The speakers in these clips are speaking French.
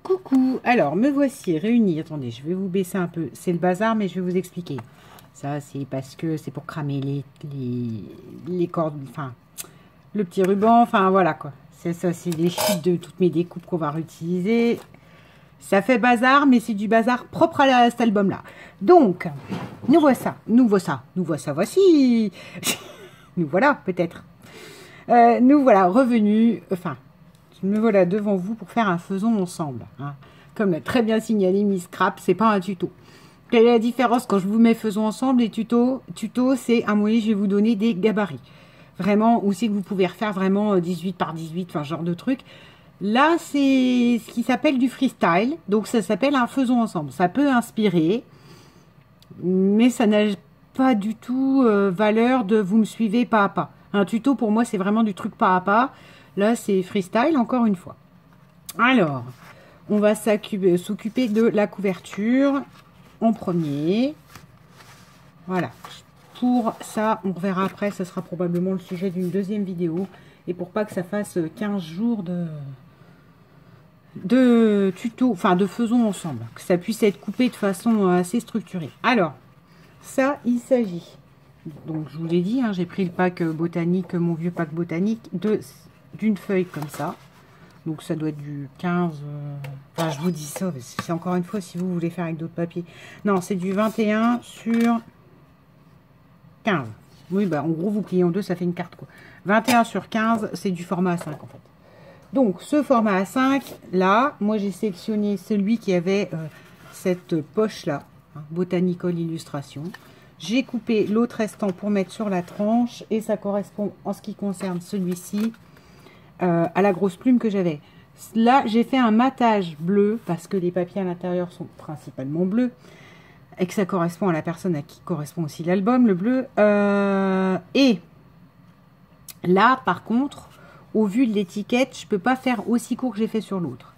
Coucou, alors me voici réunis. Attendez, je vais vous baisser un peu. C'est le bazar, mais je vais vous expliquer. Ça, c'est parce que c'est pour cramer les cordes, enfin, le petit ruban, enfin voilà quoi. C'est ça, c'est les chutes de toutes mes découpes qu'on va réutiliser. Ça fait bazar, mais c'est du bazar propre à cet album-là. Donc, nous voici. Nous voilà, peut-être. Nous voilà revenus, enfin, me voilà devant vous pour faire un faisons ensemble. Hein. Comme l'a très bien signalé Miss Scrap, c'est pas un tuto. Quelle est la différence quand je vous mets faisons ensemble et tuto? Tuto, c'est un moyen, je vais vous donner des gabarits. Vraiment, où c'est que vous pouvez refaire vraiment 18 par 18, enfin, genre de truc. Là, c'est ce qui s'appelle du freestyle. Donc, ça s'appelle un faisons ensemble. Ça peut inspirer, mais ça n'a pas du tout valeur de vous me suivez pas à pas. Un tuto, pour moi, c'est vraiment du truc pas à pas. Là, c'est freestyle, encore une fois. Alors, on va s'occuper de la couverture en premier. Voilà. Pour ça, on reverra après. Ça sera probablement le sujet d'une deuxième vidéo. Et pour pas que ça fasse 15 jours de tuto, enfin de faisons ensemble. Que ça puisse être coupé de façon assez structurée. Alors, ça, il s'agit. Donc, je vous l'ai dit, hein, j'ai pris le pack botanique, mon vieux pack botanique, d'une feuille comme ça. Donc, ça doit être du 15... Enfin, je vous dis ça, c'est encore une fois si vous voulez faire avec d'autres papiers. Non, c'est du 21 sur 15. Oui, bah, en gros, vous pliez en deux, ça fait une carte, quoi. 21 sur 15, c'est du format A5, en fait. Donc, ce format A5, là, moi, j'ai sélectionné celui qui avait cette poche-là, hein, Botanical Illustration. J'ai coupé l'autre restant pour mettre sur la tranche et ça correspond en ce qui concerne celui-ci à la grosse plume que j'avais. Là, j'ai fait un matage bleu parce que les papiers à l'intérieur sont principalement bleus et que ça correspond à la personne à qui correspond aussi l'album, le bleu. Et là, par contre, au vu de l'étiquette, je ne peux pas faire aussi court que j'ai fait sur l'autre.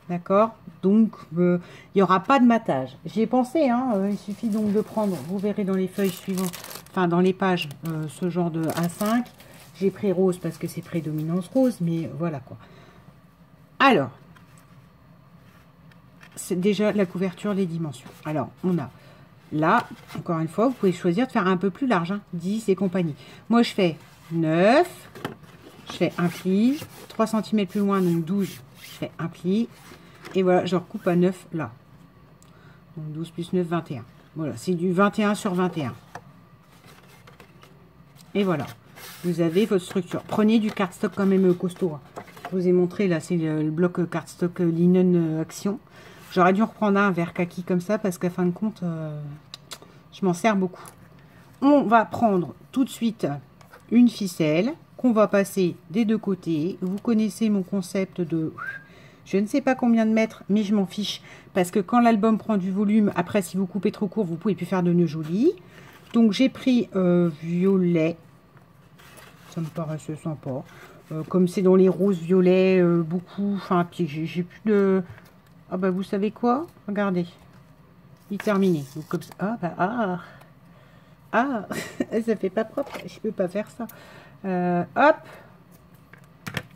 D'accord? Donc, il n'y aura pas de matage. J'y ai pensé, hein, il suffit donc de prendre, vous verrez dans les feuilles suivantes, enfin dans les pages, ce genre de A5. J'ai pris rose parce que c'est prédominance rose, mais voilà quoi. Alors, c'est déjà la couverture, les dimensions. Alors, on a là, encore une fois, vous pouvez choisir de faire un peu plus large, hein, 10 et compagnie. Moi, je fais 9, je fais un pli, 3 cm plus loin, donc 12, je fais un pli. Et voilà, je recoupe à 9 là. Donc 12 plus 9, 21. Voilà, c'est du 21 sur 21. Et voilà, vous avez votre structure. Prenez du cardstock quand même costaud. Hein. Je vous ai montré, là, c'est le bloc cardstock Linen Action. J'aurais dû en reprendre un vert kaki comme ça, parce qu'à fin de compte, je m'en sers beaucoup. On va prendre tout de suite une ficelle qu'on va passer des deux côtés. Vous connaissez mon concept de... Je ne sais pas combien de mètres, mais je m'en fiche. Parce que quand l'album prend du volume, après, si vous coupez trop court, vous ne pouvez plus faire de nœuds jolis. Donc, j'ai pris violet. Ça me paraissait sympa. Comme c'est dans les roses violets, beaucoup. Enfin, puis j'ai plus de... Ah, bah, vous savez quoi? Regardez. Il est terminé. Donc, comme ça... Ah, bah, ah. Ah, ça fait pas propre. Je peux pas faire ça. Hop.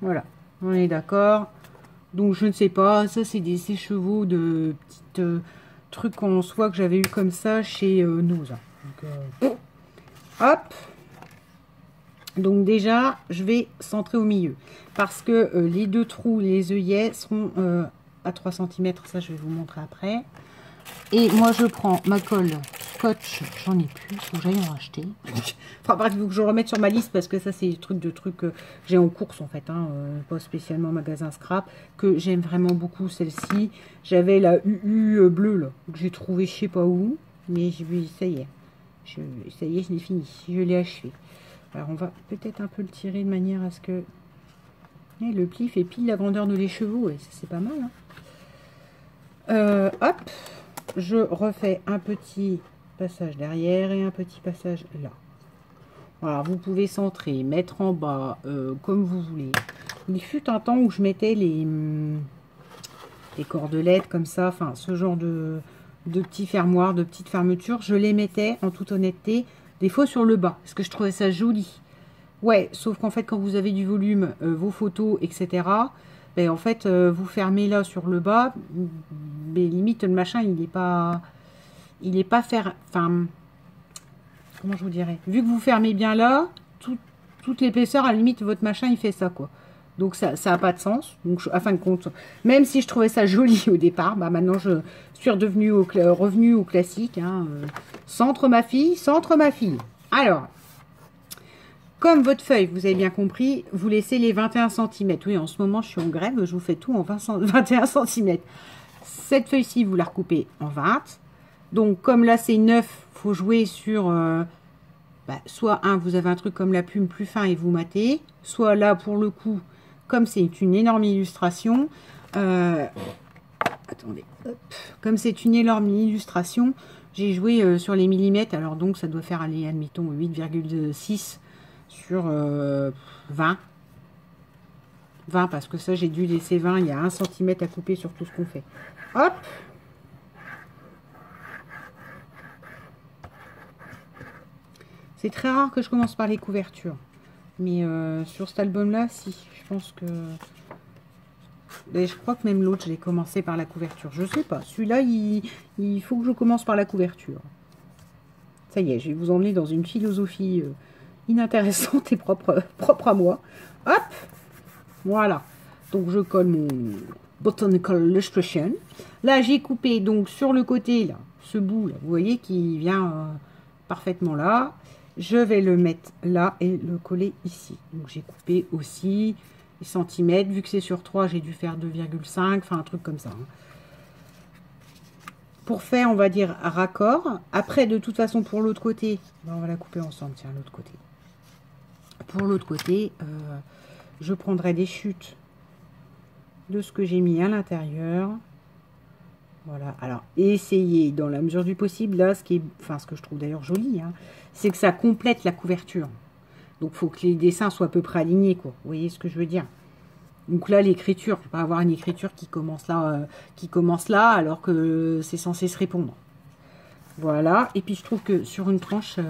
Voilà. On est d'accord. Donc, je ne sais pas, ça, c'est des sèche-chevaux de petites trucs en soie que j'avais eu comme ça chez Nose. Donc, hop. Donc, déjà, je vais centrer au milieu. Parce que les deux trous, les œillets seront à 3 cm. Ça, je vais vous montrer après. Et moi, je prends ma colle scotch. J'en ai plus, il faut que j'aille en racheter. Enfin, bref, il faut que je remette sur ma liste parce que ça, c'est des trucs que j'ai en course, en fait. Hein, pas spécialement magasin scrap. Que j'aime vraiment beaucoup, celle-ci. J'avais la UU bleue, là, que j'ai trouvé je sais pas où. Mais ça y est. Ça y est, je l'ai fini. Je l'ai achevé. Alors, on va peut-être un peu le tirer de manière à ce que... Et le pli fait pile la grandeur de les chevaux. Et ça, c'est pas mal. Hein. Hop. Je refais un petit passage derrière et un petit passage là. Voilà, vous pouvez centrer, mettre en bas, comme vous voulez. Il fut un temps où je mettais les cordelettes comme ça, enfin ce genre de petits fermoirs, de petites fermetures. Je les mettais en toute honnêteté des fois sur le bas, parce que je trouvais ça joli. Ouais, sauf qu'en fait quand vous avez du volume, vos photos, etc., ben, en fait, vous fermez là sur le bas, mais limite, le machin, il n'est pas faire, enfin, comment je vous dirais, vu que vous fermez bien là, toute l'épaisseur, à la limite, votre machin, il fait ça, quoi. Donc, ça n'a pas de sens. Donc, à fin de compte, même si je trouvais ça joli au départ, bah, maintenant, je suis revenu au classique. Hein, centre ma fille, centre ma fille. Alors, comme votre feuille, vous avez bien compris, vous laissez les 21 cm. Oui, en ce moment, je suis en grève, je vous fais tout en 21 cm. Cette feuille-ci, vous la recoupez en 20. Donc, comme là, c'est 9, il faut jouer sur... soit vous avez un truc comme la plume plus fin et vous matez. Soit là, pour le coup, comme c'est une énorme illustration... attendez, hop, comme c'est une énorme illustration, j'ai joué sur les millimètres. Alors, donc, ça doit faire, aller, admettons, 8,6 sur 20. 20, parce que ça, j'ai dû laisser 20. Il y a 1 cm à couper sur tout ce qu'on fait. Hop! C'est très rare que je commence par les couvertures. Mais sur cet album-là, si. Je pense que... Mais je crois que même l'autre, je l'ai commencé par la couverture. Je sais pas. Celui-là, il faut que je commence par la couverture. Ça y est, je vais vous emmener dans une philosophie inintéressante et propre à moi. Hop! Voilà. Donc, je colle mon Botanical Illustration. Là, j'ai coupé donc sur le côté, là, ce bout, là, vous voyez, qui vient parfaitement là. Je vais le mettre là et le coller ici. Donc, j'ai coupé aussi les centimètres. Vu que c'est sur 3, j'ai dû faire 2,5, enfin, un truc comme ça. Hein. Pour faire, on va dire, raccord. Après, de toute façon, pour l'autre côté, on va la couper ensemble, tiens, l'autre côté. Pour l'autre côté, je prendrai des chutes de ce que j'ai mis à l'intérieur. Voilà, alors essayez dans la mesure du possible, là, ce que je trouve d'ailleurs joli, hein, c'est que ça complète la couverture. Donc, il faut que les dessins soient à peu près alignés, quoi. Vous voyez ce que je veux dire? Donc là, l'écriture, je ne vais pas avoir une écriture qui commence là, alors que c'est censé se répondre. Voilà, et puis je trouve que sur une tranche,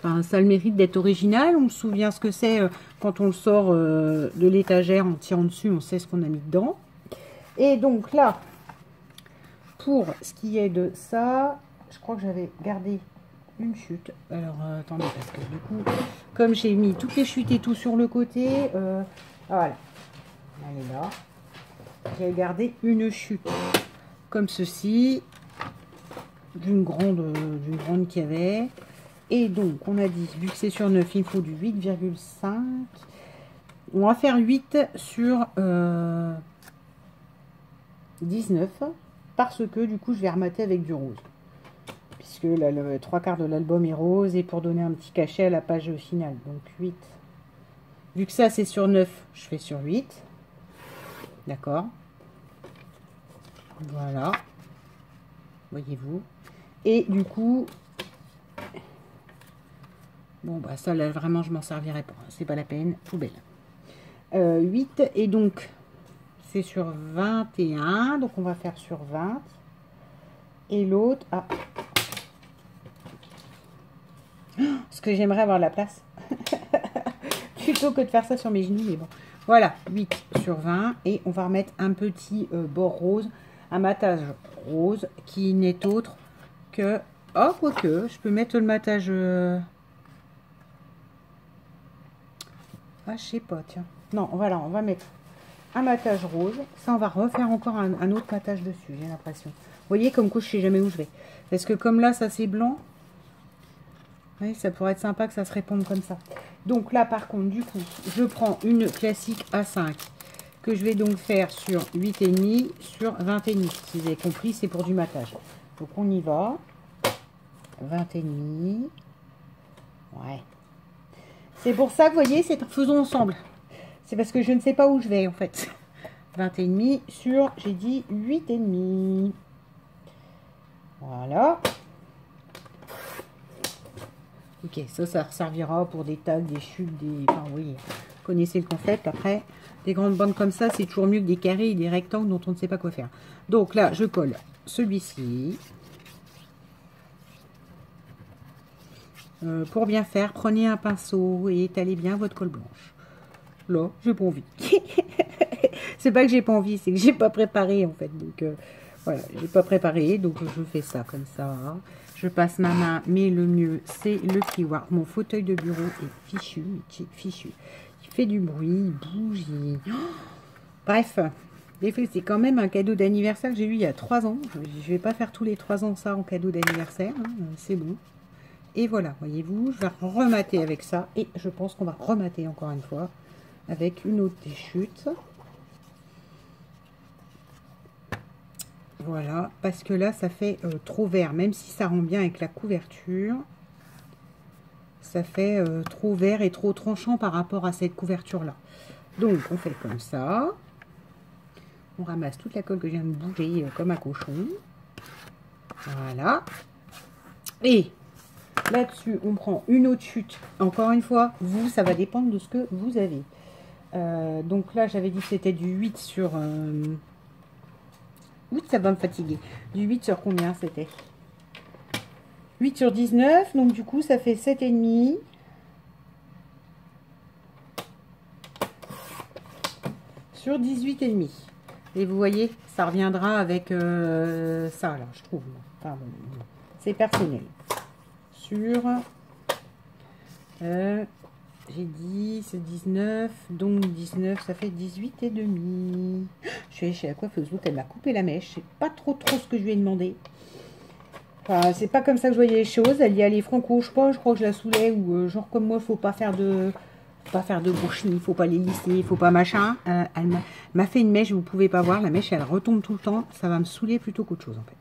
ça a le mérite d'être original. On se souvient ce que c'est quand on le sort de l'étagère, en tirant dessus, on sait ce qu'on a mis dedans. Et donc là, pour ce qui est de ça, je crois que j'avais gardé une chute. Alors, attendez, parce que du coup, comme j'ai mis toutes les chutes et tout sur le côté, voilà. Elle est là. J'ai gardé une chute comme ceci, d'une grande qu'il y avait. Et donc, on a dit, vu que c'est sur 9, il faut du 8,5. On va faire 8 sur 19, parce que du coup, je vais remater avec du rose. Puisque là, le 3/4 de l'album est rose, et pour donner un petit cachet à la page finale. Donc 8. Vu que ça, c'est sur 9, je fais sur 8. D'accord. Voilà. Voyez-vous. Et du coup, bon, bah ça, là, vraiment, je m'en servirai pas. C'est pas la peine. Poubelle. 8. Et donc, c'est sur 21. Donc, on va faire sur 20. Et l'autre, parce que j'aimerais avoir la place. Plutôt que de faire ça sur mes genoux, mais bon. Voilà, 8 sur 20. Et on va remettre un petit bord rose, un matage rose, qui n'est autre que... Oh, quoique, je peux mettre le matage... Ah, je sais pas, tiens. Non, voilà, on va mettre un matage rose. Ça, on va refaire encore un autre matage dessus, j'ai l'impression. Vous voyez, comme quoi, je sais jamais où je vais. Parce que comme là, ça, c'est blanc. Oui, ça pourrait être sympa que ça se réponde comme ça. Donc là, par contre, du coup, je prends une classique A5 que je vais donc faire sur 8,5 sur 20,5. Si vous avez compris, c'est pour du matage. Donc on y va. 20,5. Ouais. C'est pour ça que, vous voyez, c'est faisons ensemble. C'est parce que je ne sais pas où je vais, en fait. 20,5 sur, j'ai dit, 8,5. Voilà. Ok, ça servira pour des tags, des chutes, des... Enfin, oui, vous connaissez le concept. Après, des grandes bandes comme ça, c'est toujours mieux que des carrés et des rectangles dont on ne sait pas quoi faire. Donc là, je colle celui-ci. Pour bien faire, prenez un pinceau et étalez bien votre colle blanche. Là, j'ai pas envie. C'est pas que j'ai pas envie, c'est que j'ai pas préparé en fait. Donc voilà, j'ai pas préparé, donc je fais ça comme ça. Je passe ma main, mais le mieux c'est le plioir. Mon fauteuil de bureau est fichu, fichu. Il fait du bruit, il bouge. Bref, c'est quand même un cadeau d'anniversaire que j'ai eu il y a 3 ans. Je vais pas faire tous les 3 ans ça en cadeau d'anniversaire, hein. C'est bon. Et voilà, voyez-vous, je vais remater avec ça. Et je pense qu'on va remater encore une fois avec une autre déchute. Voilà, parce que là, ça fait trop vert. Même si ça rend bien avec la couverture, ça fait trop vert et trop tranchant par rapport à cette couverture-là. Donc, on fait comme ça. On ramasse toute la colle que je viens de bouger comme un cochon. Voilà. Et là-dessus, on prend une autre chute. Encore une fois, vous, ça va dépendre de ce que vous avez. Donc là, j'avais dit que c'était du 8 sur... 8, ça va me fatiguer. Du 8 sur combien c'était? 8 sur 19. Donc du coup, ça fait 7,5. Sur 18,5. Et vous voyez, ça reviendra avec ça, là, je trouve. Enfin, bon, c'est personnel. Sur... j'ai dit, c'est 19, donc 19, ça fait 18,5. Je suis allée chez la coiffeuse, l'autre, elle m'a coupé la mèche. C'est pas trop ce que je lui ai demandé. Enfin, c'est pas comme ça que je voyais les choses. Elle y allait franco, je crois que je la saoulais, ou genre comme moi, faut pas faire de bouchini, faut pas les lisser, faut pas machin. Elle m'a fait une mèche, vous pouvez pas voir, la mèche, elle retombe tout le temps. Ça va me saouler plutôt qu'autre chose, en fait.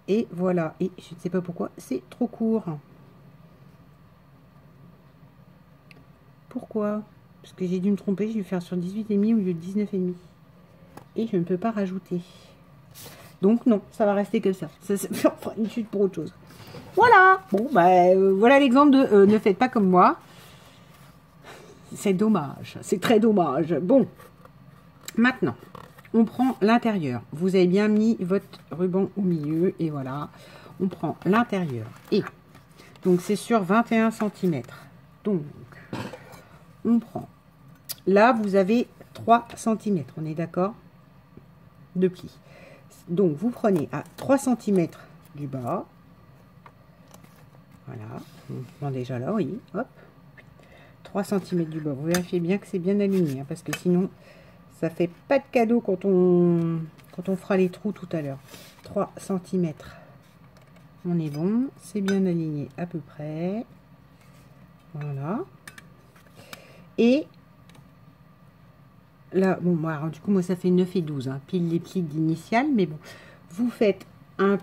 Et voilà, et je ne sais pas pourquoi, c'est trop court. Pourquoi? Parce que j'ai dû me tromper, je vais faire sur 18,5 au lieu de 19,5. Et je ne peux pas rajouter. Donc non, ça va rester comme ça. Ça fera une chute pour autre chose. Voilà. Bon, bah, voilà l'exemple de ne faites pas comme moi. C'est dommage. C'est très dommage. Bon. Maintenant, on prend l'intérieur. Vous avez bien mis votre ruban au milieu. Et voilà. On prend l'intérieur. Et donc, c'est sur 21 cm. Donc, on prend. Là, vous avez 3 cm. On est d'accord? De pli. Donc, vous prenez à 3 cm du bas. Voilà. On prend déjà là, oui. Hop. 3 cm du bas. Vous vérifiez bien que c'est bien aligné, hein, parce que sinon, ça fait pas de cadeau quand on fera les trous tout à l'heure. 3 cm. On est bon. C'est bien aligné à peu près. Voilà. Et là, bon, moi, alors, du coup, moi, ça fait 9 et 12, hein, pile les plis d'initial, mais bon, vous faites un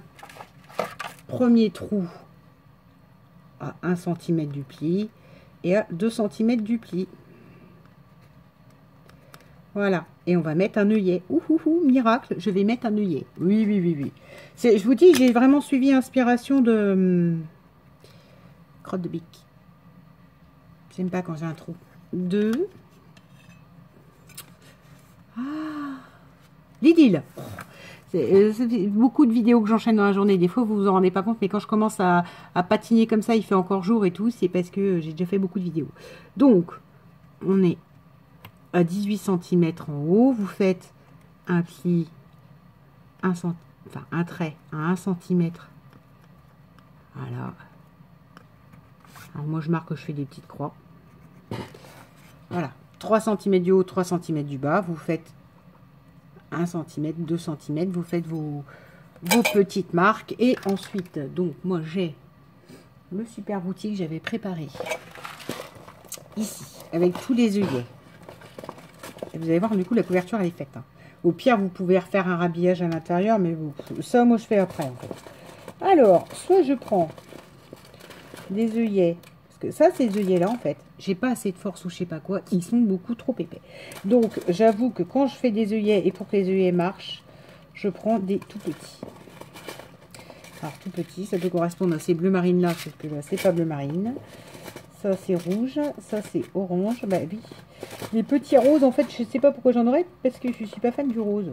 premier trou à 1 cm du pli et à 2 cm du pli. Voilà, et on va mettre un œillet. Miracle, je vais mettre un œillet. Oui, oui, oui, oui. Je vous dis, j'ai vraiment suivi inspiration de crotte de bique. J'aime pas quand j'ai un trou. 2. Ah, l'idylle. C'est beaucoup de vidéos que j'enchaîne dans la journée. Des fois, vous vous en rendez pas compte, mais quand je commence à patiner comme ça, il fait encore jour et tout. C'est parce que j'ai déjà fait beaucoup de vidéos. Donc, on est à 18 cm en haut. Vous faites un pli, un trait à 1 cm. Voilà. Alors, moi, je marque que je fais des petites croix. Voilà. 3 cm du haut, 3 cm du bas. Vous faites 1 cm, 2 cm, vous faites vos petites marques. Et ensuite, donc, moi, j'ai le super outil que j'avais préparé ici, avec tous les œillets. Et vous allez voir, du coup, la couverture, elle est faite. Hein. Au pire, vous pouvez refaire un rhabillage à l'intérieur, mais ça, moi, je fais après, en fait. Alors, soit je prends des œillets, parce que ça, ces œillets-là, en fait, j'ai pas assez de force ou je sais pas quoi, ils sont beaucoup trop épais. Donc, j'avoue que quand je fais des œillets, et pour que les œillets marchent, je prends des tout petits. Alors, tout petits, ça peut correspondre à ces bleu marine là, sauf que là, c'est pas bleu marine. Ça, c'est rouge, ça, c'est orange. Bah oui, les petits roses, en fait, je sais pas pourquoi j'en aurais, parce que je suis pas fan du rose.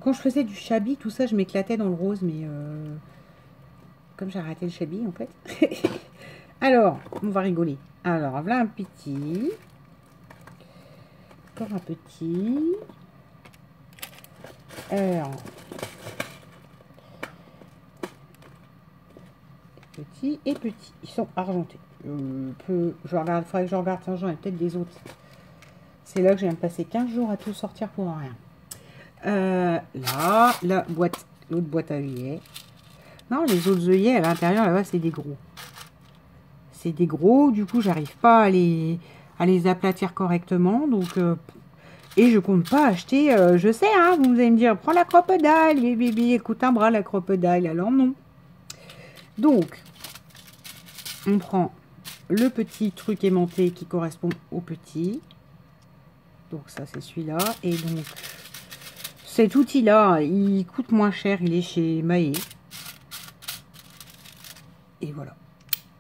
Quand je faisais du chabi, tout ça, je m'éclatais dans le rose, mais comme j'ai arrêté le chabi, en fait. Alors, on va rigoler. Alors, voilà un petit. encore un petit. Alors, petit et petit. Ils sont argentés. Je regarde, il faudrait que je regarde, j'en ai peut-être des autres. C'est là que je viens de passer 15 jours à tout sortir pour rien. Là, la boîte, l'autre boîte à œillets. Non, les autres œillets à l'intérieur, là-bas, c'est des gros. C'est des gros, du coup, j'arrive pas à les aplatir correctement. Donc, et je compte pas acheter, je sais, hein, vous allez me dire, prends la crocodile, bébé, écoute un bras la crocodile. Alors non. Donc, on prend le petit truc aimanté qui correspond au petit. Donc ça, c'est celui-là. Et donc, cet outil-là, il coûte moins cher, il est chez Mahé. Et voilà.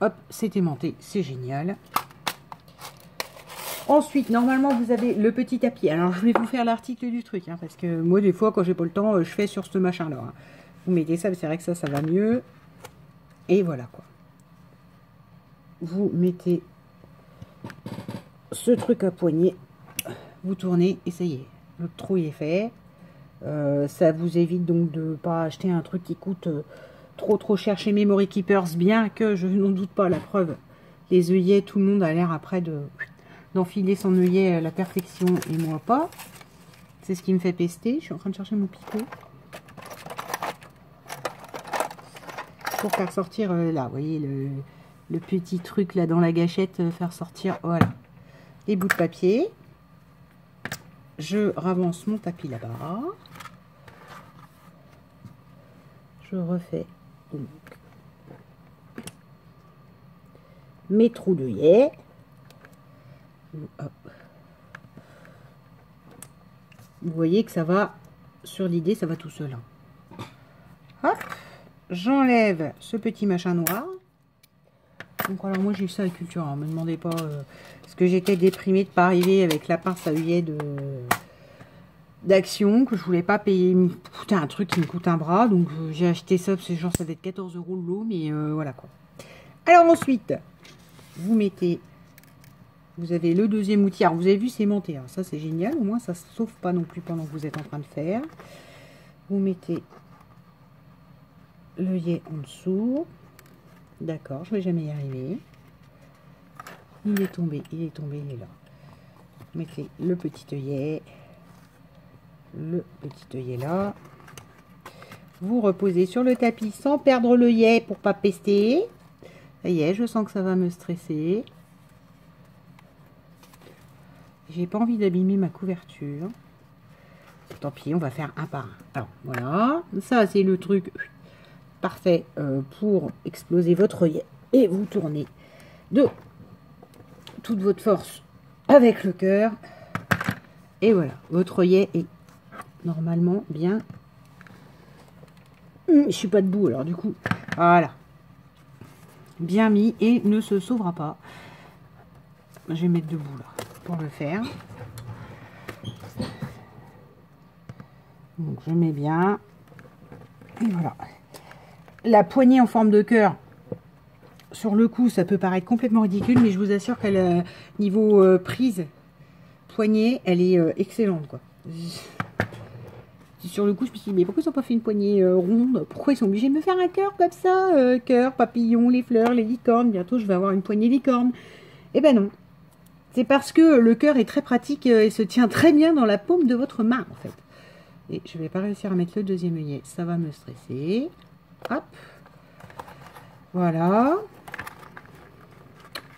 Hop, c'est aimanté, c'est génial. Ensuite, normalement, vous avez le petit tapis. Alors, je vais vous faire l'article du truc, hein, parce que moi, des fois, quand j'ai pas le temps, je fais sur ce machin-là. Hein. Vous mettez ça, c'est vrai que ça va mieux. Et voilà, quoi. Vous mettez ce truc à poignée, vous tournez, et ça y est. Le trou, il est fait. Ça vous évite donc de ne pas acheter un truc qui coûte trop cher chez Memory Keepers, bien que je n'en doute pas, la preuve. Les œillets, tout le monde a l'air après d'enfiler son œillet à la perfection et moi pas. C'est ce qui me fait pester. Je suis en train de chercher mon picot. Pour faire sortir, là, vous voyez, le petit truc là dans la gâchette, faire sortir, voilà, les bouts de papier. Je ravance mon tapis là-bas. Je refais donc mes trous d'œillet. Vous voyez que ça va, sur l'idée, ça va tout seul. Hein. Hop, j'enlève ce petit machin noir. Donc alors moi j'ai eu ça à Cultura, hein, me demandez pas, parce que j'étais déprimée de pas arriver avec la pince à œillet d'Action, que je voulais pas payer, coûter un truc qui me coûte un bras, donc j'ai acheté ça, parce que genre ça va être 14 € le lot, mais voilà quoi. Alors ensuite, vous mettez, vous avez le deuxième outil, alors vous avez vu c'est aimanté, hein, ça c'est génial, au moins ça ne sauve pas non plus pendant que vous êtes en train de faire. Vous mettez l'œillet en dessous. D'accord, je vais jamais y arriver. Il est tombé, il est tombé, il est là. Mettez le petit œillet. Le petit œillet là. Vous reposez sur le tapis sans perdre l'œillet pour pas pester. Ça y est, je sens que ça va me stresser. J'ai pas envie d'abîmer ma couverture. Tant pis, on va faire un par un. Alors, voilà. Ça, c'est le truc parfait pour exploser votre œillet. Et vous tournez de toute votre force avec le cœur. Et voilà, votre œillet est normalement bien. Je suis pas debout, alors du coup, voilà. Bien mis et ne se sauvera pas. Je vais mettre debout là pour le faire. Donc je mets bien. Et voilà. La poignée en forme de cœur, sur le coup, ça peut paraître complètement ridicule, mais je vous assure qu'elle, niveau prise, poignée, elle est excellente, quoi. Sur le coup, je me suis dit, mais pourquoi ils n'ont pas fait une poignée ronde? Pourquoi ils sont obligés de me faire un cœur comme ça? Cœur, papillon, les fleurs, les licornes. Bientôt, je vais avoir une poignée licorne. Eh ben non. C'est parce que le cœur est très pratique et se tient très bien dans la paume de votre main, en fait. Et je ne vais pas réussir à mettre le deuxième œillet. Ça va me stresser. Hop. Voilà.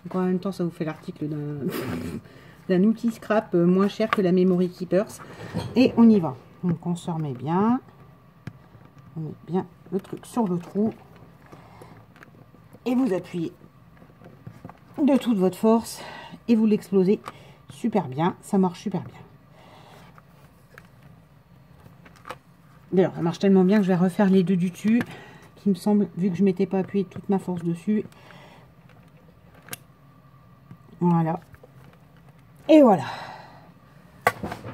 Donc en même temps, ça vous fait l'article d'un outil scrap moins cher que la Memory Keepers. Et on y va. Donc on se remet bien. On met bien le truc sur le trou. Et vous appuyez de toute votre force. Et vous l'explosez super bien. Ça marche super bien. D'ailleurs, ça marche tellement bien que je vais refaire les deux du dessus. Qui me semble, vu que je ne m'étais pas appuyé toute ma force dessus. Voilà. Et voilà.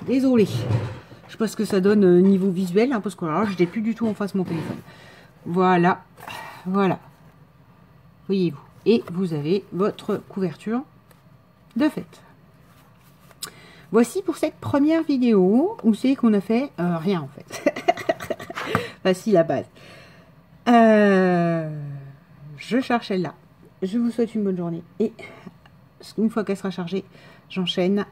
Désolée. Je sais pas ce que ça donne niveau visuel, hein, parce que là, je n'étais plus du tout en face de mon téléphone. Voilà. Voilà. Voyez-vous. Et vous avez votre couverture de fait. Voilà. Voici pour cette première vidéo où c'est qu'on a fait rien en fait. Enfin, si, la base. Je charge celle-là. Je vous souhaite une bonne journée. Et une fois qu'elle sera chargée, j'enchaîne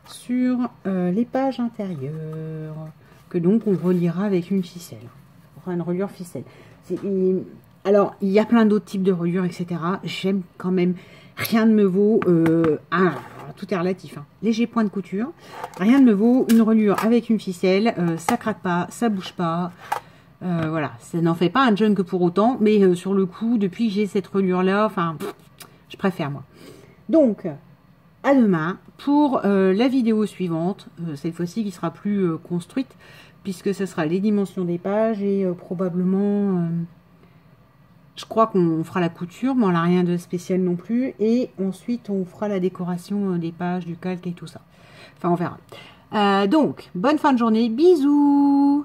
sur les pages intérieures. Que donc on reliera avec une ficelle. Enfin, une reliure ficelle. Alors, il y a plein d'autres types de reliures, etc. J'aime quand même. Rien ne me vaut... tout est relatif. Hein. Léger point de couture. Rien ne me vaut une reliure avec une ficelle. Ça craque pas, ça bouge pas. Voilà, ça n'en fait pas un junk pour autant, mais sur le coup, depuis que j'ai cette reliure-là, enfin, je préfère moi. Donc, à demain pour la vidéo suivante, cette fois-ci qui sera plus construite, puisque ce sera les dimensions des pages et probablement, je crois qu'on fera la couture, mais on n'a rien de spécial non plus, et ensuite on fera la décoration des pages, du calque et tout ça. Enfin, on verra. Donc, bonne fin de journée, bisous!